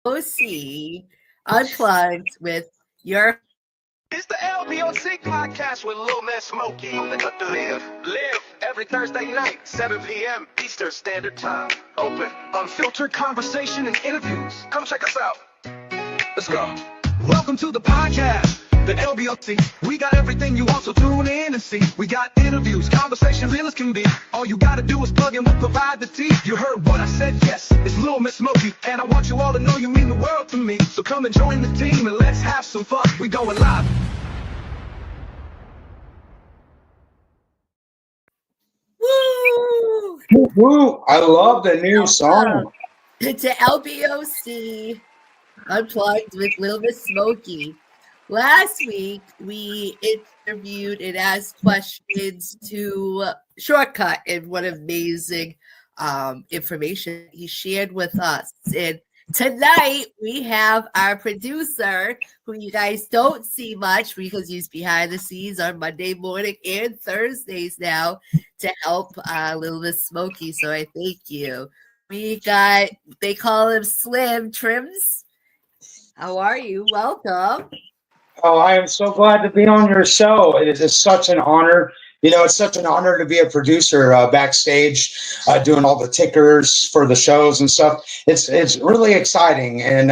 LBOC Unplugged with your It's the LBOC podcast with Lil Ms, SmoKiii. Cut to live every Thursday night, 7 p.m. Eastern Standard Time. Open, unfiltered conversation and interviews. Come check us out. Let's go. Welcome to the podcast, the LBOC. We got everything you want, so tune in and see. We got interviews, conversation real as can be. All you gotta do is plug in, we'll provide the tea. You heard what I said, yes, it's Lil Ms SmoKiii. And I want you all to know you mean the world to me. So come and join the team and let's have some fun. We going live. woo! Woo! I love the new song. To LBOC Unplugged with Lil Ms SmoKiii. Last week, we interviewed and asked questions to Shortcut and what amazing information he shared with us. And tonight, we have our producer, who you guys don't see much because he's behind the scenes on Monday morning and Thursdays now to help Lil Ms SmoKiii. So I thank you. We got, they call him Slim Trimmons. How are you? Welcome. Oh, I am so glad to be on your show. It is such an honor. You know, it's such an honor to be a producer backstage, doing all the tickers for the shows and stuff. It's really exciting, and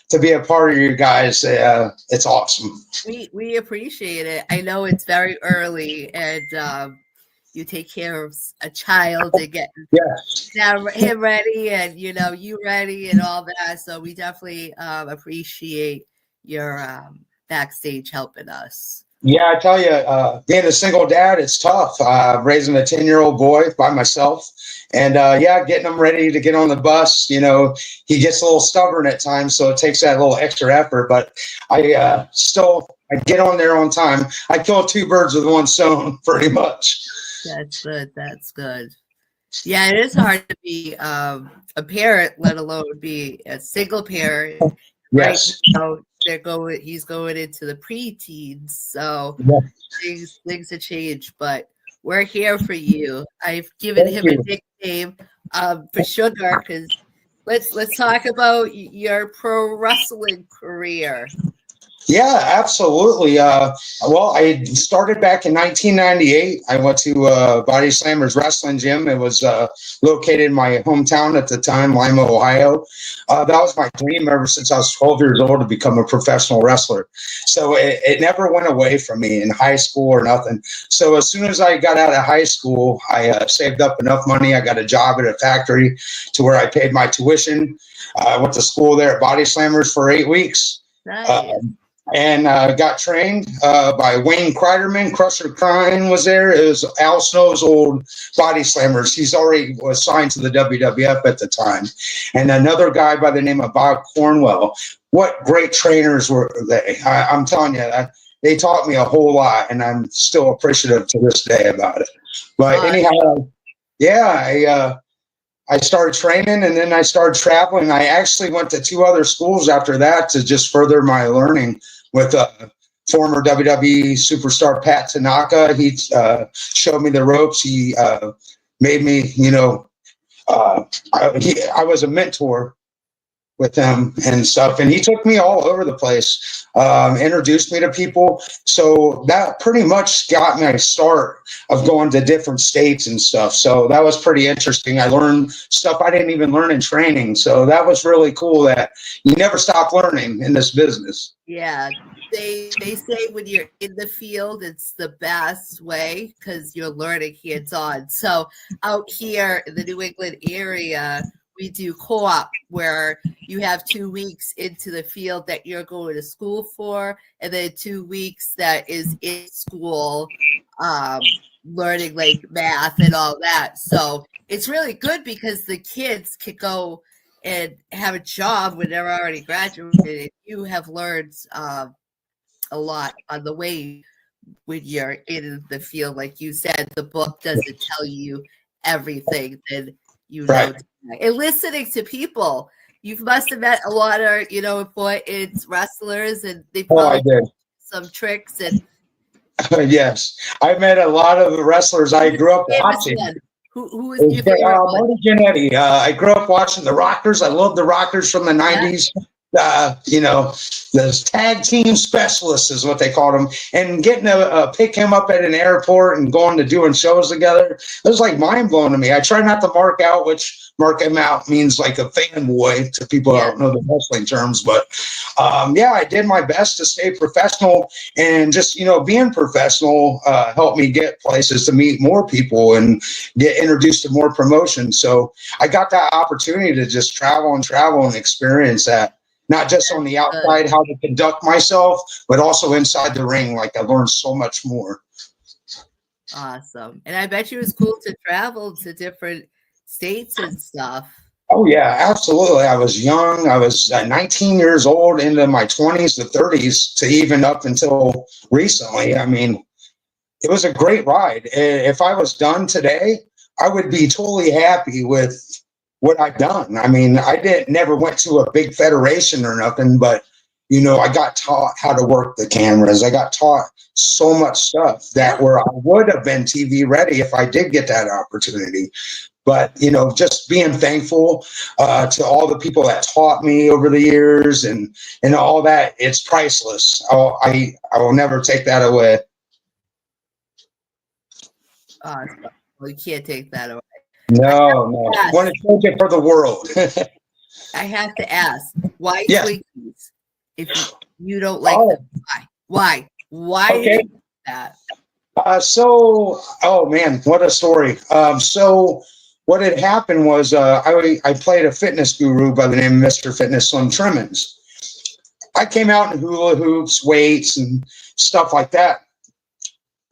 to be a part of you guys, it's awesome. We appreciate it. I know it's very early, and you take care of a child and get him ready, and you ready, and all that. So we definitely appreciate your backstage helping us. Yeah, I tell you, being a single dad, it's tough. Raising a 10-year-old boy by myself, and getting him ready to get on the bus. You know, he gets a little stubborn at times, so it takes that little extra effort. But I get on there on time. I kill two birds with one stone, pretty much. That's good. That's good. Yeah, it is hard to be a parent, let alone be a single parent. Yes. Right now, he's going into the preteens, so things have changed, but we're here for you. I've given him a nickname for Sugar, because let's talk about your pro wrestling career. Yeah, absolutely. Well, I started back in 1998. I went to Body Slammers Wrestling Gym. It was located in my hometown at the time, Lima, Ohio. That was my dream ever since I was 12 years old to become a professional wrestler. So it never went away from me in high school or nothing. So as soon as I got out of high school, I saved up enough money. I got a job at a factory to where I paid my tuition. I went to school there at Body Slammers for 8 weeks. Nice. And got trained by Wayne Kreiderman. Crusher Crine was there. It was Al Snow's old Body Slammers. He's already was signed to the WWF at the time. And another guy by the name of Bob Cornwell. What great trainers were they? I'm telling you, they taught me a whole lot, and I'm still appreciative to this day about it. But anyhow, I started training, and then I started traveling. I actually went to 2 other schools after that to just further my learning with former WWE superstar Pat Tanaka. He showed me the ropes. He made me, I was a mentor with him and stuff, and he took me all over the place, introduced me to people. So that pretty much got me a start of going to different states and stuff. So that was pretty interesting. I learned stuff I didn't even learn in training. So that was really cool that you never stop learning in this business. Yeah, they say when you're in the field, it's the best way because you're learning hands-on. So out here in the New England area, we do co-op where you have 2 weeks into the field that you're going to school for, and then 2 weeks that is in school learning like math and all that. So it's really good because the kids can go and have a job when they're already graduated. You have learned a lot on the way when you're in the field. Like you said, the book doesn't tell you everything that you know. And listening to people, you must have met a lot of, important wrestlers, and they probably did some tricks. And yes, I met a lot of the wrestlers I grew up watching. Who was your favorite one? Marty Jannetty. I grew up watching the Rockers. I love the Rockers from the 90s. the tag team specialists is what they called them, and getting to pick him up at an airport and going to doing shows together. It was like mind blowing to me. I try not to mark him out means like a fanboy to people who don't know the wrestling terms, but I did my best to stay professional, and just, being professional helped me get places to meet more people and get introduced to more promotions. So I got that opportunity to just travel and experience that. Not just on the outside, how to conduct myself, but also inside the ring. Like, I learned so much more. Awesome. And I bet you it was cool to travel to different states and stuff. Oh, yeah, absolutely. I was young. I was 19 years old, into my 20s to 30s, to even up until recently. I mean, it was a great ride. If I was done today, I would be totally happy with what I've done. I mean, I never went to a big federation or nothing, but I got taught how to work the cameras. I got taught so much stuff that where I would have been TV ready if I did get that opportunity. But just being thankful to all the people that taught me over the years and all that, it's priceless. I will never take that away. Awesome. Well, you can't take that away. No. I want to change it for the world. I have to ask, why Twinkies? If you don't like them, why? Why okay. That? Oh man, what a story. So what had happened was I played a fitness guru by the name of Mr. Fitness Slim Trimmons. I came out in hula hoops, weights, and stuff like that.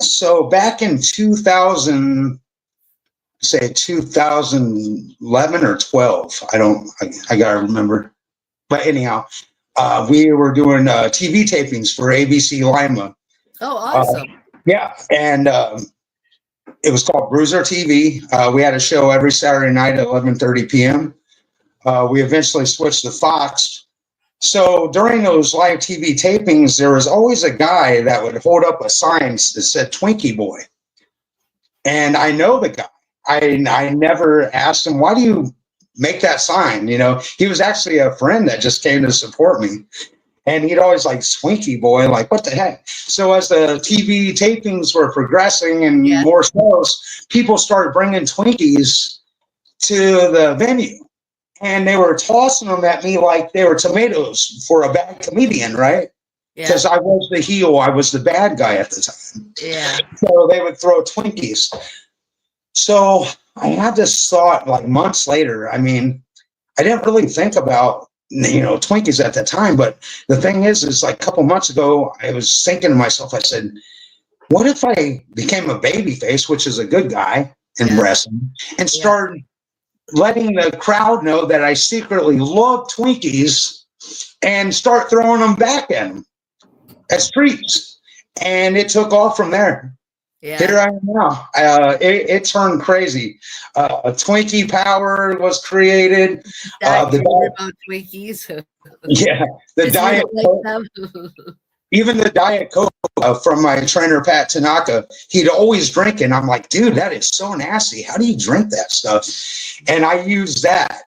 So back in 2011 or 12. I gotta remember. But anyhow, we were doing TV tapings for ABC Lima. Oh, awesome. And it was called Bruiser TV. We had a show every Saturday night at 11:30 p.m. We eventually switched to Fox. So during those live TV tapings, there was always a guy that would hold up a sign that said Twinkie Boy. And I know the guy. I never asked him, why do you make that sign? He was actually a friend that just came to support me. And he'd always like, Twinkie Boy, like, what the heck? So as the TV tapings were progressing and more shows, people started bringing Twinkies to the venue. And they were tossing them at me like they were tomatoes for a bad comedian, right? Because I was the heel. I was the bad guy at the time. Yeah. So they would throw Twinkies. So I had this thought like months later. I mean, I didn't really think about, Twinkies at the time. But the thing is like a couple months ago, I was thinking to myself, I said, what if I became a babyface, which is a good guy in wrestling, and started letting the crowd know that I secretly love Twinkies and start throwing them back at them at streets. And it took off from there. Yeah. Here I am now. It turned crazy. Twinkie Power was created. About Twinkies. The Diet Coke. Even the Diet Coke from my trainer, Pat Tanaka, he'd always drink it. And I'm like, dude, that is so nasty. How do you drink that stuff? And I used that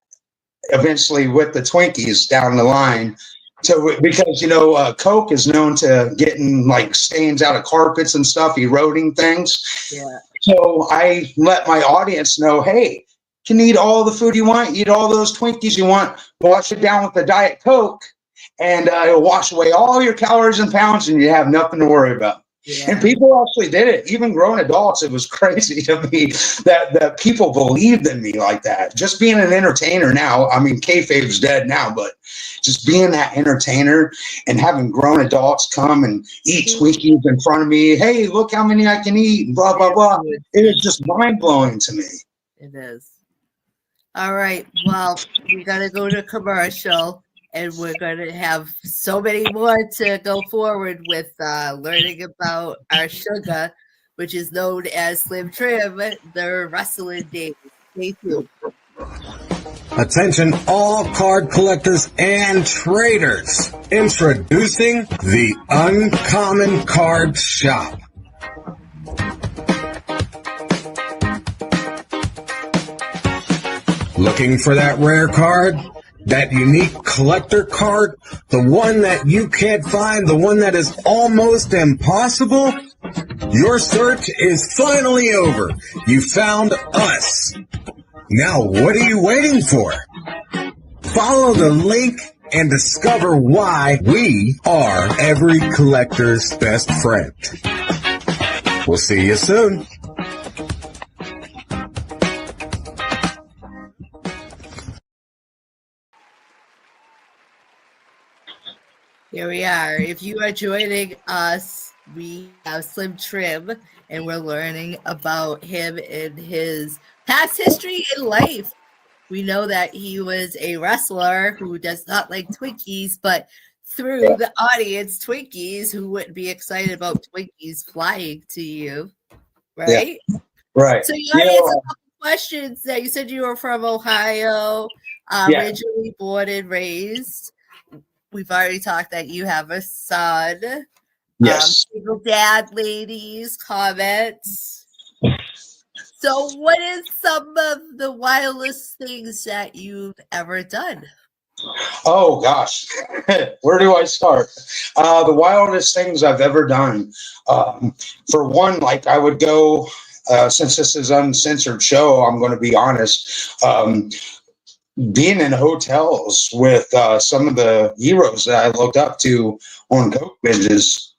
eventually with the Twinkies down the line. Because Coke is known to getting like stains out of carpets and stuff, eroding things. Yeah. So I let my audience know, hey, you can eat all the food you want, eat all those Twinkies you want, wash it down with the Diet Coke, and it'll wash away all your calories and pounds, and you have nothing to worry about. Yeah. And people actually did it. Even grown adults, it was crazy to me that people believed in me like that. Just being an entertainer now, I mean, kayfabe's dead now, but just being that entertainer and having grown adults come and eat Twinkies in front of me. Hey, look how many I can eat, blah, blah, blah. It is just mind-blowing to me. It is. All right. Well, we got to go to commercial. And we're going to have so many more to go forward with learning about our sugar, which is known as Slim Trim, the wrestling days. Stay tuned. Attention all card collectors and traders. Introducing the Uncommon Card Shop. Looking for that rare card? That unique collector card, the one that you can't find, the one that is almost impossible? Your search is finally over. You found us. Now what are you waiting for? Follow the link and discover why we are every collector's best friend. We'll see you soon. Here we are. If you are joining us, we have Slim Trim, and we're learning about him and his past history in life. We know that he was a wrestler who does not like Twinkies, but through the audience, Twinkies, who wouldn't be excited about Twinkies flying to you, right? Yeah. Right. So you got to answer a couple questions. That you said you were from Ohio, originally born and raised. We've already talked that you have a son. Yes. Single dad, ladies, comments. So what is some of the wildest things that you've ever done? Oh, gosh. Where do I start? The wildest things I've ever done. For one, like I would go, since this is an uncensored show, I'm going to be honest. Being in hotels with some of the heroes that I looked up to on coke binges,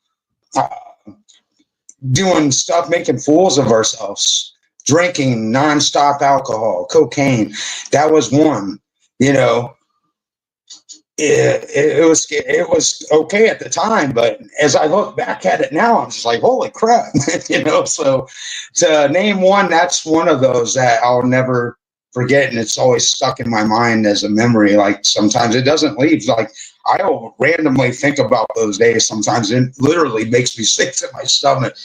doing stuff, making fools of ourselves, drinking nonstop alcohol, cocaine. That was one. You know, it was okay at the time, but as I look back at it now, I'm just like, holy crap. You know, so to name one, that's one of those that I'll never forget, and it's always stuck in my mind as a memory. Like sometimes it doesn't leave. Like I'll randomly think about those days sometimes, and it literally makes me sick to my stomach.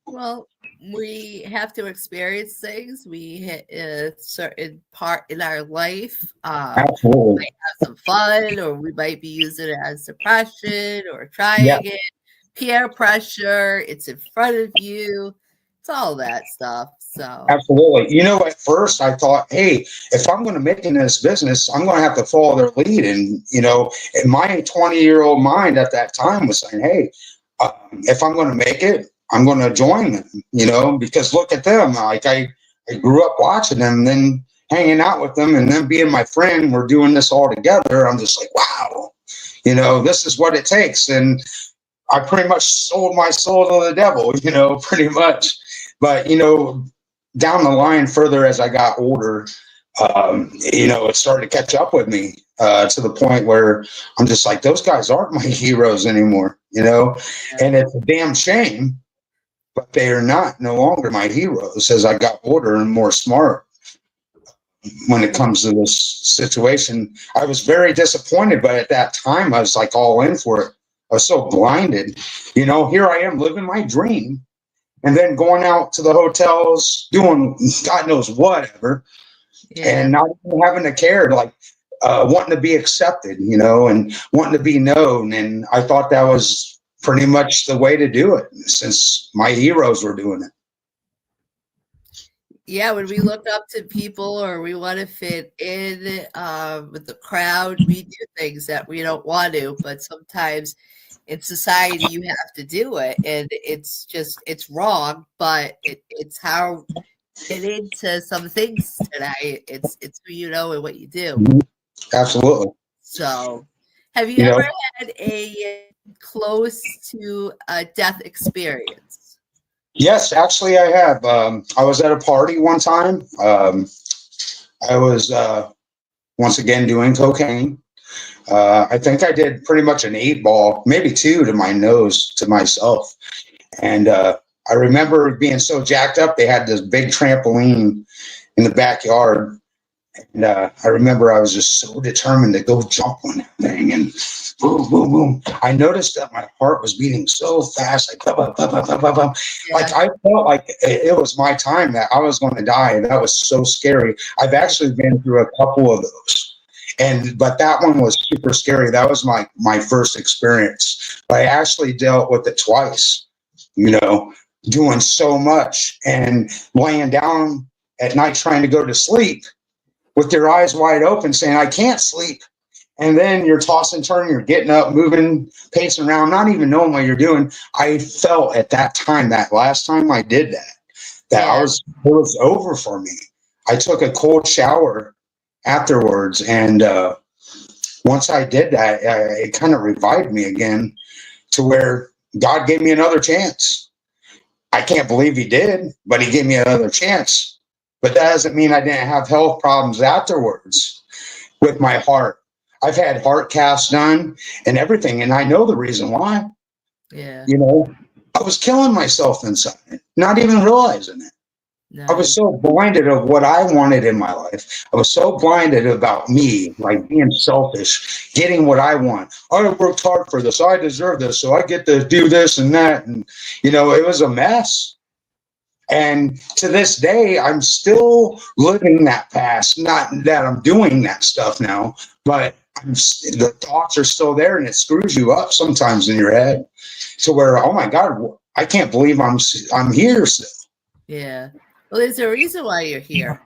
Well, we have to experience things. We hit a certain part in our life. Absolutely. We might have some fun, or we might be using it as suppression or trying it. Peer pressure, it's in front of you. It's all that stuff. So absolutely. You know, at first I thought, hey, if I'm going to make it in this business, I'm going to have to follow their lead. And, you know, in my 20-year-old mind at that time was saying, hey, if I'm going to make it, I'm going to join them, you know, because look at them. Like I grew up watching them and then hanging out with them and then being my friend. We're doing this all together. I'm just like, wow, you know, this is what it takes. And I pretty much sold my soul to the devil, you know, pretty much. But, you know, down the line further as I got older, you know, it started to catch up with me to the point where I'm just like, those guys aren't my heroes anymore, you know, and it's a damn shame, but they are no longer my heroes as I got older and more smart. When it comes to this situation, I was very disappointed, but at that time I was like all in for it. I was so blinded, you know, here I am living my dream. And then going out to the hotels, doing God knows whatever, and not even having to care, like wanting to be accepted, you know, and wanting to be known. And I thought that was pretty much the way to do it since my heroes were doing it. Yeah, when we look up to people or we want to fit in with the crowd, we do things that we don't want to, but sometimes in society you have to do it, and it's wrong, but it's how get into some things tonight. It's who you know and what you do. Absolutely. So have you ever had a close to a death experience? Yes, actually I have. I was at a party one time. I was once again doing cocaine. I think I did pretty much an 8-ball, maybe 2 to my nose, to myself. And I remember being so jacked up, they had this big trampoline in the backyard. And I remember I was just so determined to go jump on that thing, and boom, boom, boom. I noticed that my heart was beating so fast, like, bah, bah, bah, bah, bah, bah. Like I felt like it was my time, that I was going to die. And that was so scary. I've actually been through a couple of those. But that one was super scary. That was my first experience. But I actually dealt with it twice, you know, doing so much and laying down at night trying to go to sleep with your eyes wide open saying, I can't sleep. And then you're tossing, turning, you're getting up, moving, pacing around, not even knowing what you're doing. I felt at that time, that last time I did that it was over for me. I took a cold shower afterwards. And once I did that, it kind of revived me again to where God gave me another chance. I can't believe he did, but he gave me another chance. But that doesn't mean I didn't have health problems afterwards with my heart. I've had heart casts done and everything, and I know the reason why. Yeah. You know, I was killing myself inside, not even realizing it. No. I was so blinded of what I wanted in my life. I was so blinded about me, like being selfish, getting what I want. I worked hard for this. I deserve this. So I get to do this and that. And, you know, it was a mess. And to this day, I'm still living that past. Not that I'm doing that stuff now, but the thoughts are still there, and it screws you up sometimes in your head to where, oh my God, I can't believe I'm here still. Yeah. Well, there's a reason why you're here.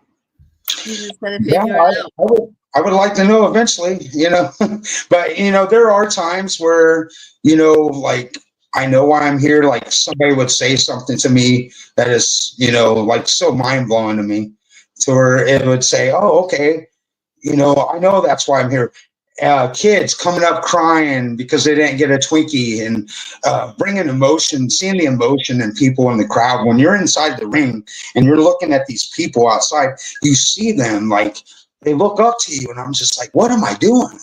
You just gotta figure it out. I would like to know eventually, you know, but you know, there are times where, you know, like I know why I'm here. Like somebody would say something to me that is, you know, like so mind blowing to me, to where it would say, oh, okay, you know, I know that's why I'm here. Kids coming up crying because they didn't get a Twinkie, and bringing emotion, seeing the emotion in people in the crowd. When you're inside the ring and you're looking at these people outside, you see them like they look up to you, and I'm just like, what am I doing?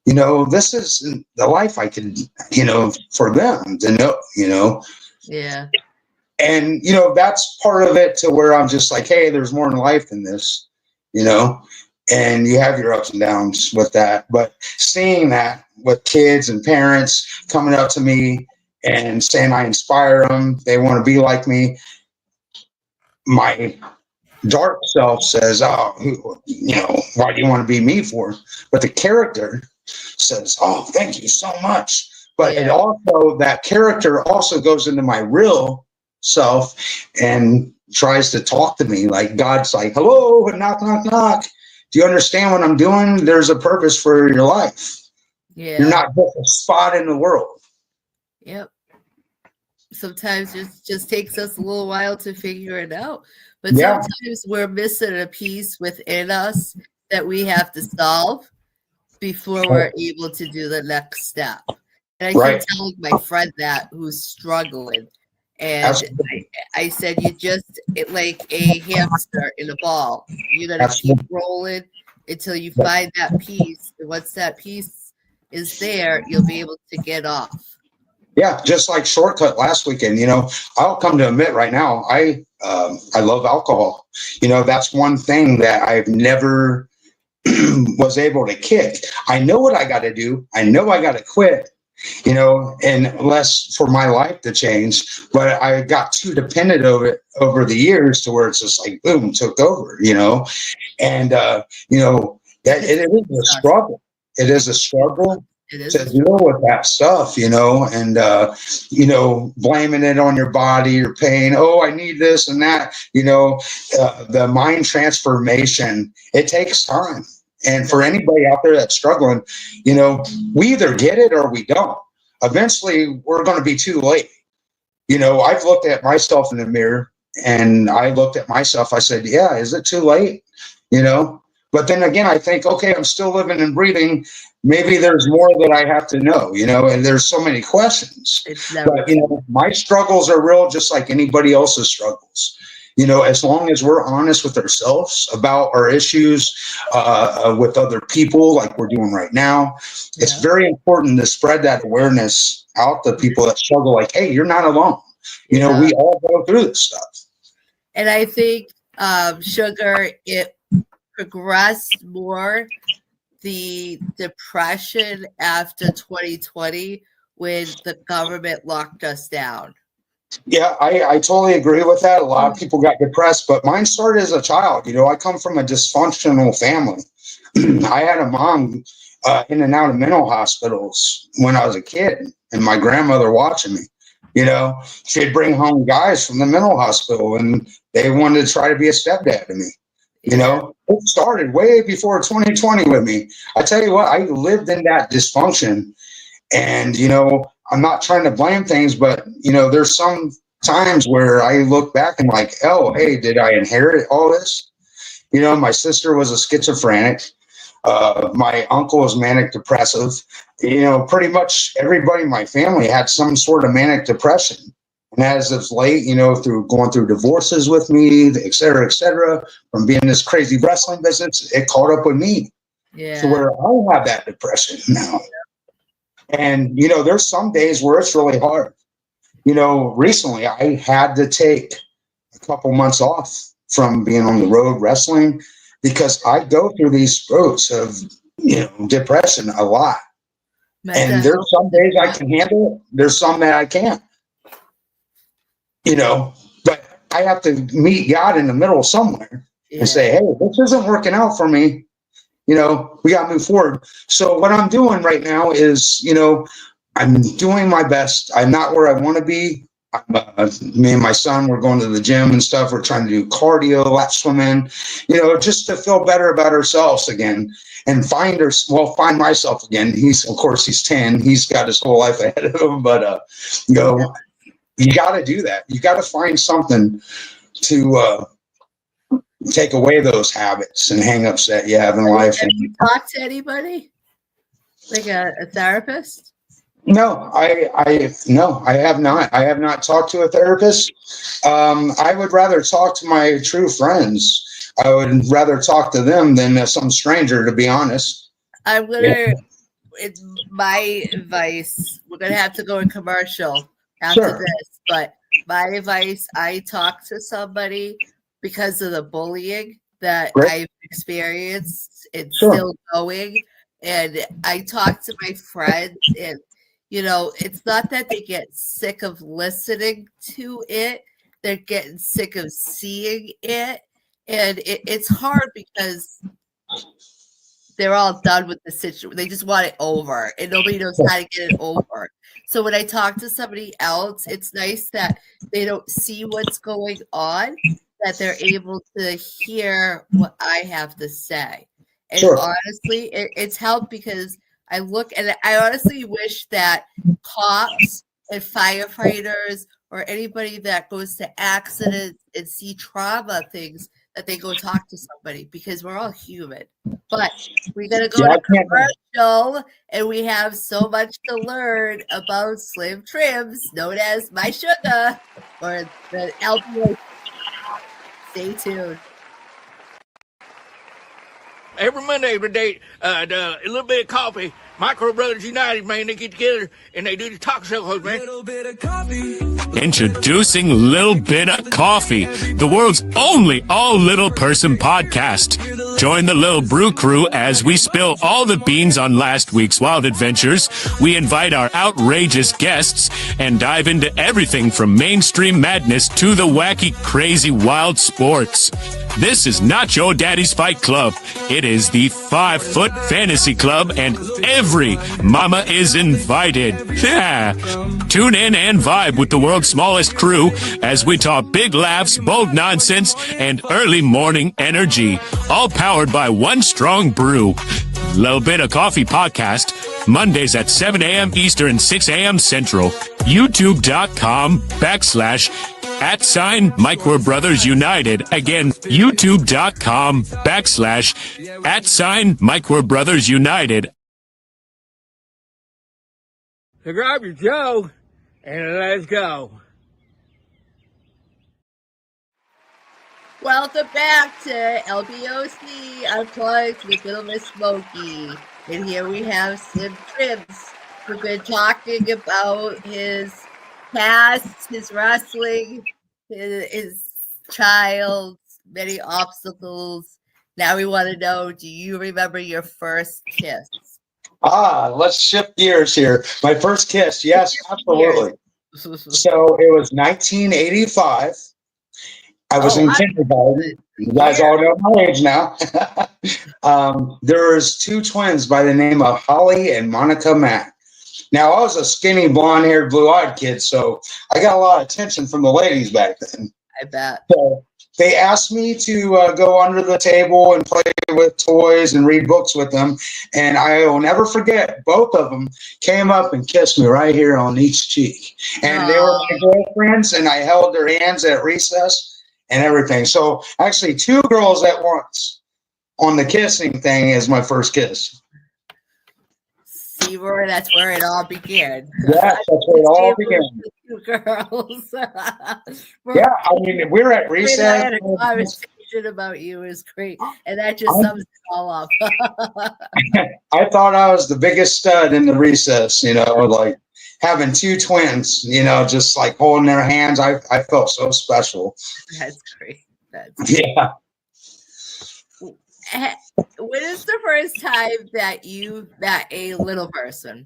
You know, this is the life I can, you know, for them to know, you know. Yeah. And, you know, that's part of it to where I'm just like, hey, there's more in life than this, you know. And you have your ups and downs with that. But seeing that with kids and parents coming up to me and saying I inspire them, they want to be like me, my dark self says, oh, you know, why do you want to be me for? But the character says, oh, thank you so much. But it also, that character also goes into my real self and tries to talk to me. Like God's like, hello, and knock, knock, knock. Do you understand what I'm doing? There's a purpose for your life. Yeah. You're not just a spot in the world. Yep. Sometimes it just takes us a little while to figure it out. But sometimes we're missing a piece within us that we have to solve before we're able to do the next step. And I keep telling my friend that who's struggling. And I said, you just like a hamster in a ball. You got to keep rolling until you find that piece. And once that piece is there, you'll be able to get off. Yeah, just like Shortcut last weekend. You know, I'll come to admit right now, I love alcohol. You know, that's one thing that I've never was able to kick. I know what I got to do. I know I got to quit. You know, and unless for my life to change, but I got too dependent of it over the years to where it's just like, boom, took over, you know, and, you know, that it is a struggle. It is a struggle to deal with that stuff, you know, and, you know, blaming it on your body, your pain. Oh, I need this and that, you know, the mind transformation, it takes time. And for anybody out there that's struggling, you know, we either get it or we don't. Eventually, we're going to be too late. You know, I've looked at myself in the mirror and I looked at myself. I said, yeah, is it too late? You know, but then again, I think, okay, I'm still living and breathing. Maybe there's more that I have to know, you know, and there's so many questions. But, you know, my struggles are real, just like anybody else's struggles. You know, as long as we're honest with ourselves about our issues with other people, like we're doing right now, it's very important to spread that awareness out to people that struggle. Like, hey, you're not alone. You know, we all go through this stuff. And I think, Sugar, it progressed more the depression after 2020 when the government locked us down. Yeah, I totally agree with that. A lot of people got depressed, but mine started as a child. You know, I come from a dysfunctional family. I had a mom in and out of mental hospitals when I was a kid, and my grandmother watching me. You know, she'd bring home guys from the mental hospital, and they wanted to try to be a stepdad to me. You know, it started way before 2020 with me. I tell you what, I lived in that dysfunction. And, you know, I'm not trying to blame things, but, you know, there's some times where I look back and like, oh, hey, did I inherit all this? You know, my sister was a schizophrenic. My uncle was manic depressive. You know, pretty much everybody in my family had some sort of manic depression. And as of late, you know, through going through divorces with me, et cetera, from being in this crazy wrestling business, it caught up with me. Yeah. To where I have that depression now. And, you know, there's some days where it's really hard. You know, recently I had to take a couple months off from being on the road wrestling because I go through these spurts of, you know, depression a lot. And there's some days I can handle it. There's some that I can't. You know, but I have to meet God in the middle somewhere and say, hey, this isn't working out for me. You know, we got to move forward. So what I'm doing right now is, you know, I'm doing my best. I'm not where I want to be. Me and my son, we're going to the gym and stuff. We're trying to do cardio, lap swimming, you know, just to feel better about ourselves again and find myself again. He's 10. He's got his whole life ahead of him, but, you know, you got to do that. You got to find something to take away those habits and hang-ups that you have in life. Have you talked to anybody? Like a therapist? No, I have not. I have not talked to a therapist. I would rather talk to my true friends. I would rather talk to them than some stranger, to be honest. It's my advice. We're gonna have to go in commercial after this, but my advice, I talk to somebody because of the bullying that I've experienced. It's still going. And I talk to my friends, and, you know, it's not that they get sick of listening to it. They're getting sick of seeing it. And it's hard because they're all done with the situation. They just want it over, and nobody knows how to get it over. So when I talk to somebody else, it's nice that they don't see what's going on, that they're able to hear what I have to say. And honestly, it's helped because I look and I honestly wish that cops and firefighters or anybody that goes to accidents and see trauma things, that they go talk to somebody, because we're all human. But we got to go to commercial, and we have so much to learn about Slim Trims, known as My Sugar, or the LBOC. Stay tuned. Every Monday, every day, a little bit of coffee. Micro Brothers United, man, they get together and they do the talk shows, man. Little bit of coffee. Introducing Lil Bit of Coffee, the world's only all-little person podcast. Join the Lil Brew crew as we spill all the beans on last week's wild adventures. We invite our outrageous guests and dive into everything from mainstream madness to the wacky, crazy, wild sports. This is not your daddy's fight club. It is the 5-Foot Fantasy Club, and every mama is invited. Yeah. Tune in and vibe with the world's smallest crew as we talk big laughs, bold nonsense, and early morning energy. All powered by one strong brew. Little Bit of Coffee podcast, Mondays at 7 a.m. Eastern, 6 a.m. Central. YouTube.com/@Micro Brothers United. Again, YouTube.com/@Micro Brothers United. So grab your Joe and let's go. Welcome back to LBOC Unplugged with Lil Ms SmoKiii. And here we have Slim Trims. We've been talking about his past, his wrestling, his child, many obstacles. Now we want to know, do you remember your first kiss? Let's shift gears here. My first kiss, yes, absolutely. So it was 1985. I was in kindergarten. You guys all know my age now. There was two twins by the name of Holly and Monica Mack. Now, I was a skinny, blonde-haired, blue-eyed kid, so I got a lot of attention from the ladies back then. I bet. So they asked me to go under the table and play with toys and read books with them. And I will never forget, both of them came up and kissed me right here on each cheek. And they were my girlfriends, and I held their hands at recess and everything. So actually 2 girls at once on the kissing thing is my first kiss. See, Roy, that's where it all began. Yeah, that's where it all began. 2 girls. Yeah, I mean, we're at recess. I had a conversation about you is great, and that just sums it all up. I thought I was the biggest stud in the recess, you know, like having 2 twins, you know, just like holding their hands. I felt so special. That's great. That's great. Yeah. When is the first time that you met a little person?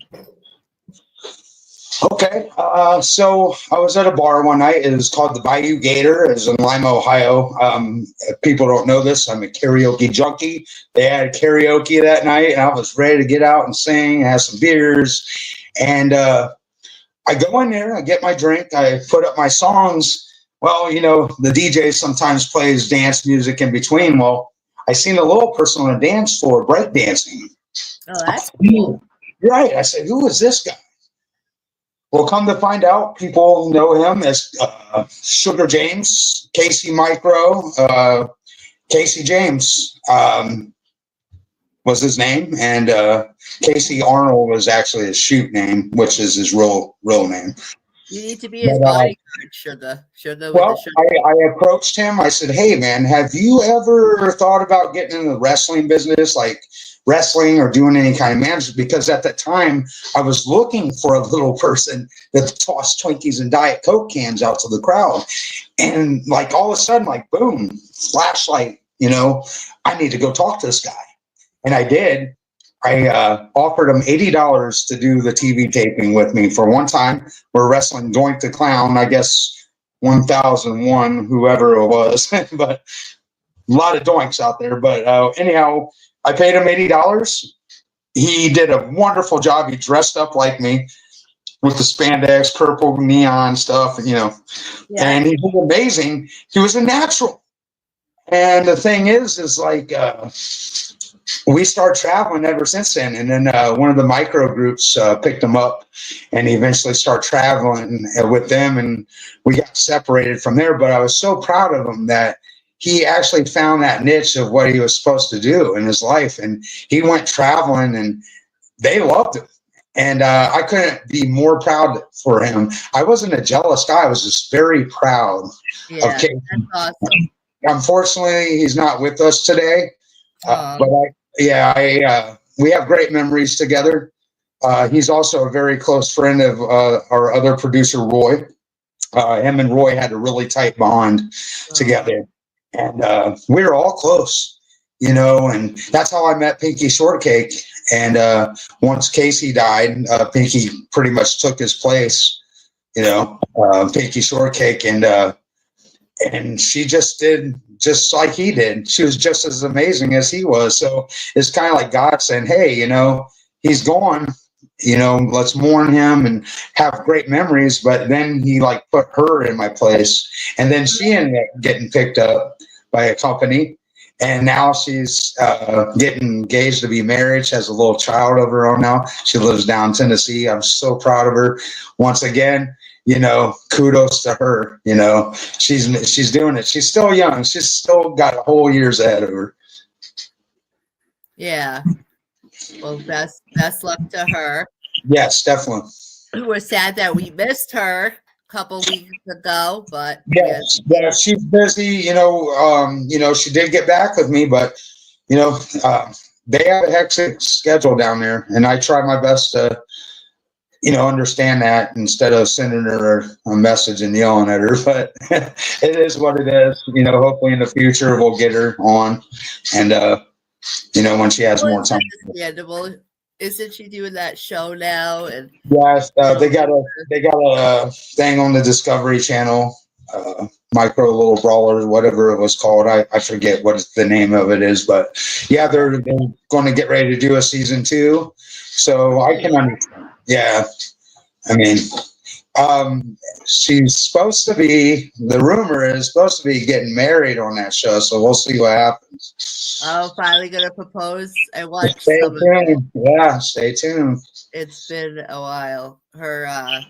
Okay, so I was at a bar one night. It was called the Bayou Gator. It was in Lima, Ohio. If people don't know this, I'm a karaoke junkie. They had karaoke that night, and I was ready to get out and sing, have some beers. And I go in there, I get my drink, I put up my songs. Well, you know, the DJ sometimes plays dance music in between. Well, I seen a little person on a dance floor break dancing. Oh, that's cool. Right. I said, who is this guy? Well, come to find out, people know him as Sugar James, Casey Micro, Casey James was his name, and Casey Arnold was actually his shoot name, which is his real name. You need to be his bodyguard, Sugar. Well, I approached him. I said, hey, man, have you ever thought about getting in the wrestling business, like wrestling or doing any kind of management? Because at that time, I was looking for a little person that tossed Twinkies and Diet Coke cans out to the crowd. And like all of a sudden, like, boom, flashlight, you know, I need to go talk to this guy. And I did. I offered him $80 to do the TV taping with me for one time. We're wrestling Doink the Clown, I guess 1001, whoever it was, but a lot of doinks out there. But anyhow, I paid him $80. He did a wonderful job. He dressed up like me with the spandex, purple neon stuff, you know, and he was amazing. He was a natural. And the thing is like, we started traveling ever since then. And then one of the micro groups picked him up, and he eventually started traveling with them, and we got separated from there. But I was so proud of him that he actually found that niche of what he was supposed to do in his life. And he went traveling, and they loved him. And I couldn't be more proud for him. I wasn't a jealous guy. I was just very proud of Casey. That's awesome. Unfortunately, he's not with us today. But we have great memories together. He's also a very close friend of our other producer, Roy. Him and Roy had a really tight bond together, and we were all close, you know. And that's how I met Pinky Shortcake. And once Casey died, Pinky pretty much took his place, you know, Pinky Shortcake, and she just did just like he did. She was just as amazing as he was. So it's kind of like God saying, hey, you know, he's gone, you know, let's mourn him and have great memories. But then he like put her in my place. And then she ended up getting picked up by a company. And now she's getting engaged to be married. She has a little child of her own now. She lives down in Tennessee. I'm so proud of her. Once again, you know, kudos to her. You know, she's doing it. She's still young. She's still got a whole years ahead of her. Yeah. Well, best luck to her. Yes, definitely. We're sad that we missed her a couple weeks ago, but yes, yeah, she's busy. You know, she did get back with me, but you know, they have a hectic schedule down there, and I try my best to, you know, understand that instead of sending her a message and yelling at her. But it is what it is. You know, hopefully in the future we'll get her on, and you know, when she has more time. Understandable. Isn't she doing that show now? And yes, they got a thing on the Discovery Channel, Micro Little Brawler, whatever it was called. I forget what the name of it is, but yeah, they're going to get ready to do a season 2. So I can understand. Yeah, I mean, She's supposed to be, the rumor is supposed to be getting married on that show, so we'll see what happens. Oh, finally gonna propose. I watched Stay some of it. tuned. Yeah, stay tuned. It's been a while. Her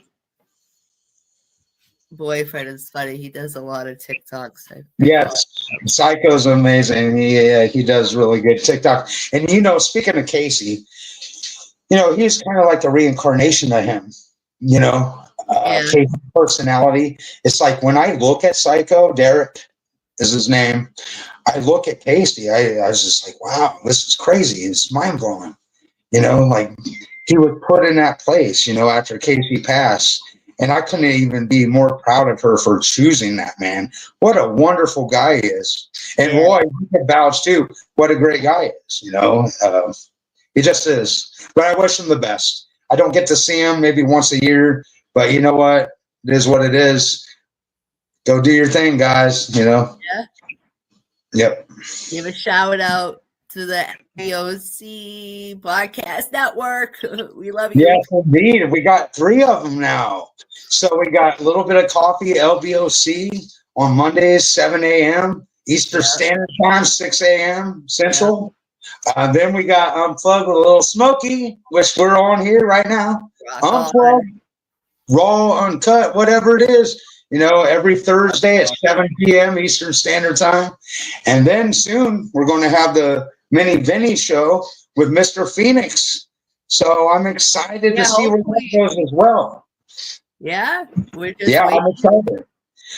boyfriend is funny. He does a lot of TikToks. Yes, Psycho's amazing. He does really good TikTok. And speaking of Casey, he's kind of like the reincarnation of him. Casey's personality. It's like when I look at Psycho, Derek is his name. I look at Casey. I was just like, wow, this is crazy. It's mind blowing. Like he was put in that place. After Casey passed. And I couldn't even be more proud of her for choosing that man. What a wonderful guy he is. And boy, you can vouch too, what a great guy he is, he just is. But I wish him the best. I don't get to see him maybe once a year, but you know what? It is what it is. Go do your thing, guys, Yeah. Yep. Give a shout out to the LBOC Podcast Network. We love you. Yes, indeed. We got 3 of them now. So we got a little bit of coffee, LBOC, on Mondays, 7 a.m. Eastern Standard Time, 6 a.m. Central. Then we got Unplugged with a little SmoKiii, which we're on here right now. Unplugged, raw, uncut, whatever it is. Every Thursday at 7 p.m. Eastern Standard Time. And then soon we're going to have the Mini Vinny show with Mr. Phoenix. So I'm excited to see where that goes as well. Yeah, I'm excited.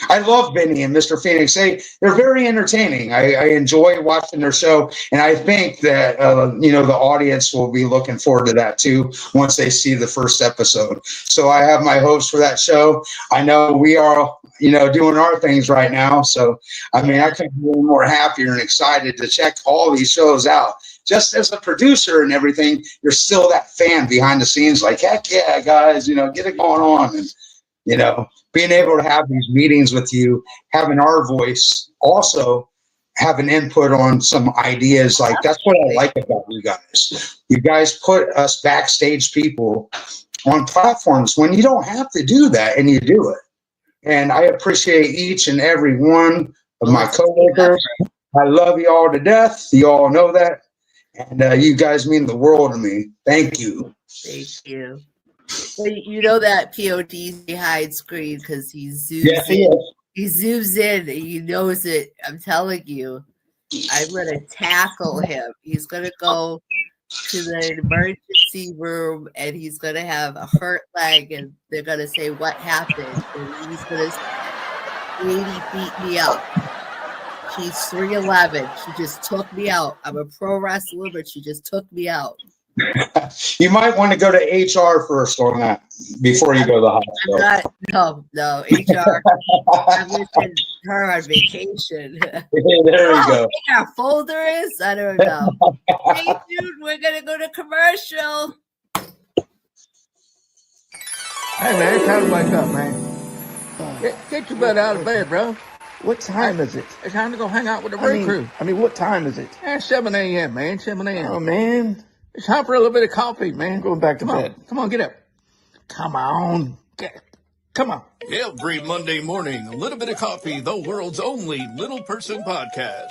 I love Vinny and Mr. Phoenix. They're very entertaining. I enjoy watching their show, and I think that the audience will be looking forward to that too once they see the first episode. So I have my hopes for that show. I know we are doing our things right now. So I couldn't be any more happier and excited to check all these shows out. Just as a producer and everything, you're still that fan behind the scenes, like, heck yeah, guys, get it going on. And, being able to have these meetings with you, having our voice, also having input on some ideas. Like, that's what I like about you guys. You guys put us backstage people on platforms when you don't have to do that, and you do it. And I appreciate each and every one of my coworkers. I love you all to death. You all know that. And you guys mean the world to me. Thank you. Thank you. Well, you know that POD's behind screen because he zooms in. He zooms in and he knows it. I'm telling you, I'm going to tackle him. He's going to go to the emergency room and he's going to have a hurt leg and they're going to say, what happened? And he's going to say, Lady beat me up. She's 3'11". She just took me out. I'm a pro wrestler, but she just took me out. You might want to go to HR first on that before you go to the hospital. No, HR. I'm missing her on vacation. There you go. Our folder is? I don't know. Hey, dude, we're going to go to commercial. Hey, man, it's time to wake up, man. Get your butt out of bed, bro. What time is it? It's time to go hang out with the break crew. What time is it? 7 a.m., man, 7 a.m. Oh, man. It's time for a little bit of coffee, man. Going back to bed. Come on, get up. Come on. Come on. Every Monday morning, a little bit of coffee, the world's only little person podcast.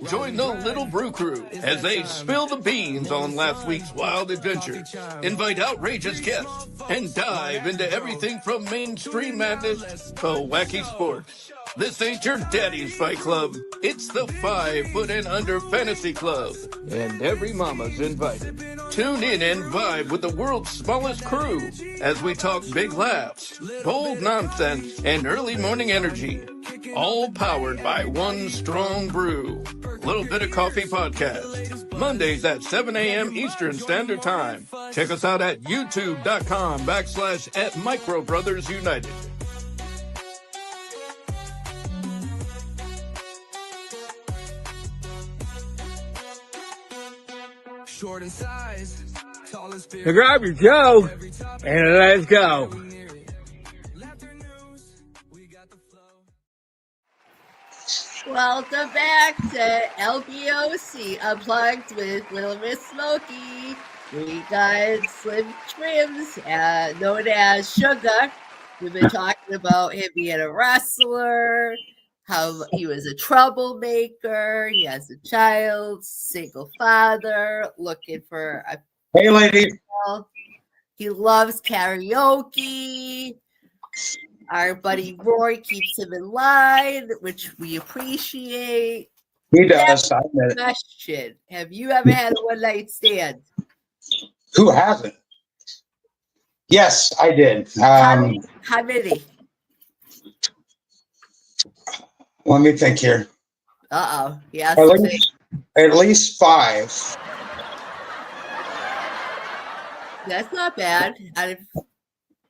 Join the Little Brew Crew as they spill the beans on last week's wild adventure, invite outrageous guests, and dive into everything from mainstream madness to wacky sports. This ain't your daddy's fight club. It's the 5 Foot and Under Fantasy Club. And every mama's invited. Tune in and vibe with the world's smallest crew as we talk big laughs, bold nonsense, and early morning energy. All powered by one strong brew. Little Bit of Coffee Podcast. Mondays at 7 a.m. Eastern Standard Time. Check us out at youtube.com/@MicroBrothersUnited. Short in size, tall as So grab your Joe and let's go. Welcome back to LBOC Unplugged with Lil Ms SmoKiii. We got Slim Trimmons, known as Sugar, We've been talking about him being a wrestler, how he was a troublemaker. He has a child, single father, looking for a Hey, lady. girl. He loves karaoke. Our buddy Roy keeps him in line, which we appreciate. He does. I admit it. Question: have you ever had a one night stand? Who hasn't? Yes, I did. How many? Let me think here. Uh-oh. Yes. At least 5. That's not bad.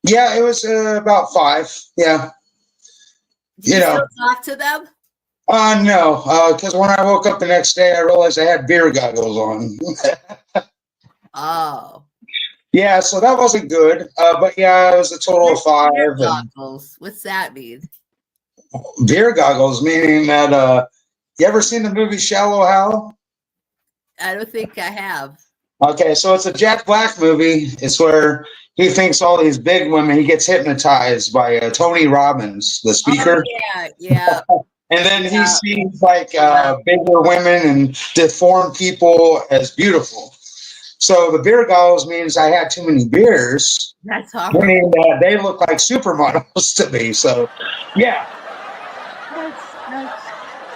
Yeah, it was about 5. Yeah. Do you still talk to them? No, because when I woke up the next day, I realized I had beer goggles on. Oh. Yeah, so that wasn't good. But yeah, it was a total of 5. Beer goggles. What's that mean? Beer goggles, meaning that you ever seen the movie Shallow Hal? I don't think I have. Okay, so it's a Jack Black movie. It's where he thinks all these big women, he gets hypnotized by Tony Robbins, the speaker. Oh, yeah. And then he sees like bigger women and deformed people as beautiful. So the beer goggles means I had too many beers. That's horrible. Meaning they look like supermodels to me. So, yeah.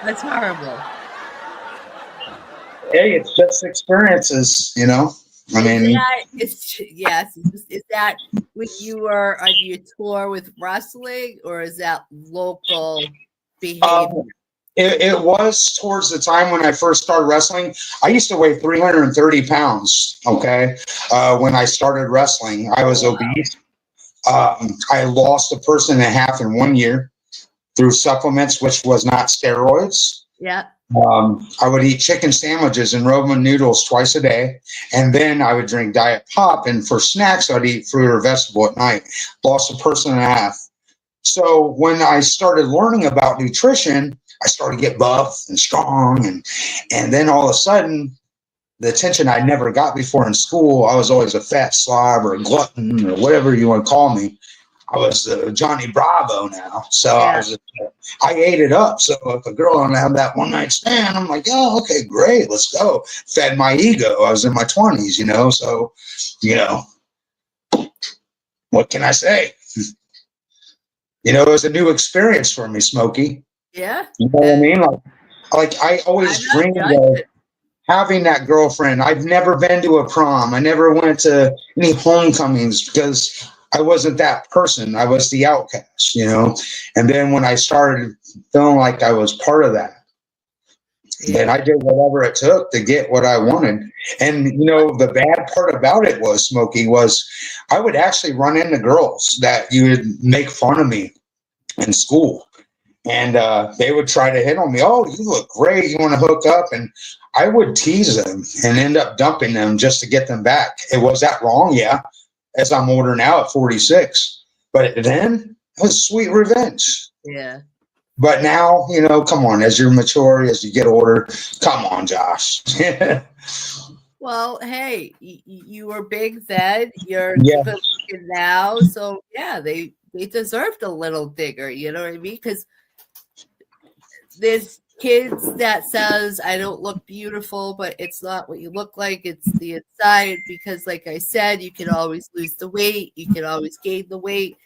That's horrible. Hey, it's just experiences, you know. I mean, is that when you were on your tour with wrestling, or is that local behavior? It was towards the time when I first started wrestling. I used to weigh 330 pounds. Okay, when I started wrestling, I was obese. I lost 1.5 pounds in 1 year through supplements, which was not steroids. Yeah. I would eat chicken sandwiches and Roman noodles twice a day, and then I would drink Diet Pop. And for snacks, I'd eat fruit or vegetable at night. Lost 1.5 pounds. So when I started learning about nutrition, I started to get buff and strong, and then all of a sudden, the attention I never got before in school. I was always a fat slob or a glutton or whatever you want to call me. I was Johnny Bravo now, so I ate it up. So if a girl and I have that one night stand, I'm like, oh, okay, great, let's go. Fed my ego. I was in my 20s, you know. So, you know, what can I say? You know, it was a new experience for me, SmoKiii. Yeah. You know what I mean? Like I always dreamed of having that girlfriend. I've never been to a prom. I never went to any homecomings because I wasn't that person. I was the outcast, you know. And then when I started feeling like I was part of that, then I did whatever it took to get what I wanted. And, you know, the bad part about it was, SmoKiii, was I would actually run into girls that you would make fun of me in school. And they would try to hit on me. Oh, you look great. You want to hook up? And I would tease them and end up dumping them just to get them back. Was that wrong? Yeah. As I'm older now at 46. But then it was sweet revenge. Yeah. But now, you know, come on, as you mature, as you get older, come on, Josh. Well, hey, you were big then. You're good looking now. So, yeah, they deserved a little digger. You know what I mean? Because there's kids that says, I don't look beautiful, but it's not what you look like. It's the inside. Because, like I said, you can always lose the weight. You can always gain the weight.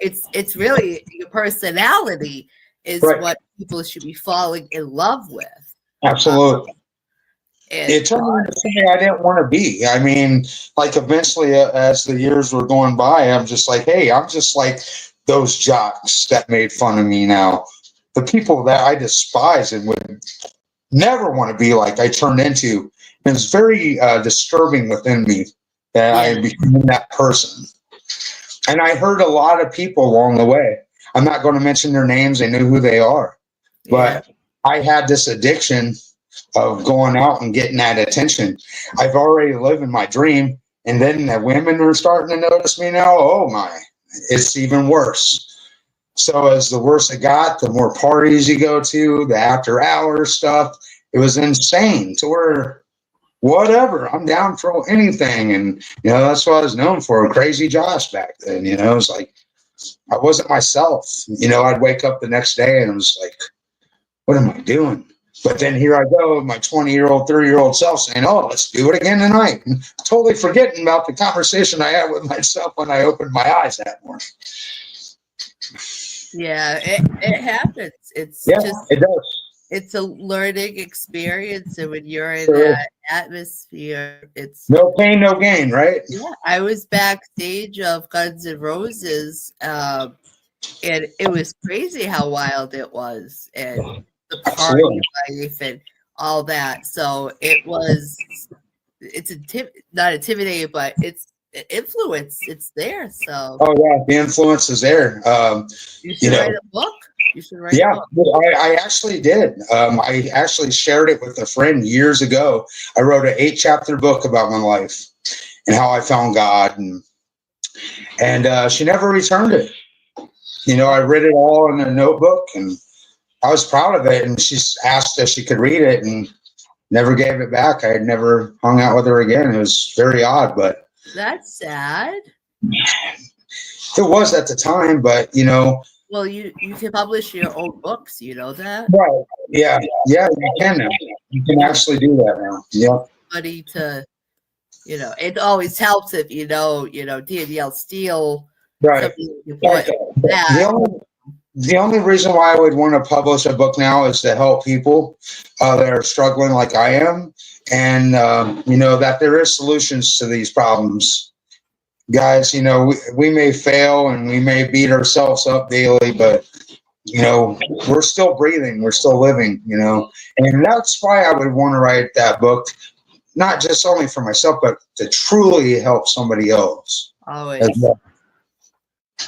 It's really your personality is what people should be falling in love with. Absolutely. It turned me into something I didn't want to be. I mean, like eventually as the years were going by, I'm just like, hey, I'm just like those jocks that made fun of me now. The people that I despise and would never want to be like I turned into. And it's very disturbing within me that I became that person. And I hurt a lot of people along the way. I'm not going to mention their names. They know who they are. But I had this addiction of going out and getting that attention. I've already lived in my dream. And then the women are starting to notice me now. Oh, my. It's even worse. So as the worse it got, the more parties you go to, the after hours stuff. It was insane to where whatever, I'm down for anything. And, you know, that's what I was known for, Crazy Josh back then. You know, it's like, I wasn't myself. I'd wake up the next day and I was like, what am I doing? But then here I go, my 20-year-old, 30-year-old self saying, oh, let's do it again tonight. And totally forgetting about the conversation I had with myself when I opened my eyes that morning. Yeah, it happens. It's Yeah, just, it does. it's a learning experience. And when you're in Sure. that atmosphere, it's No pain, no gain, right? yeah. I was backstage of Guns N' Roses, and it was crazy how wild it was, and the party Absolutely. life and all that. So it's not intimidating, but it's influence. It's there. So Oh yeah, the influence is there. you should write a book. You should write Yeah, a book. I actually did. I actually shared it with a friend years ago. I wrote an 8-chapter book about my life and how I found God, and she never returned it. I read it all in a notebook, and I was proud of it. And she asked if she could read it, and never gave it back. I had never hung out with her again. It was very odd, but That's sad. it was at the time. But Well, you can publish your own books. You know that. right? Yeah, you can now. You can actually do that now. Yeah. Somebody to, it always helps if Danielle Steele. Right. somebody you put that. The only reason why I would want to publish a book now is to help people that are struggling like I am, and that there is solutions to these problems. Guys, we may fail and we may beat ourselves up daily, but we're still breathing, we're still living, and that's why I would want to write that book, not just only for myself, but to truly help somebody else. Always. Well.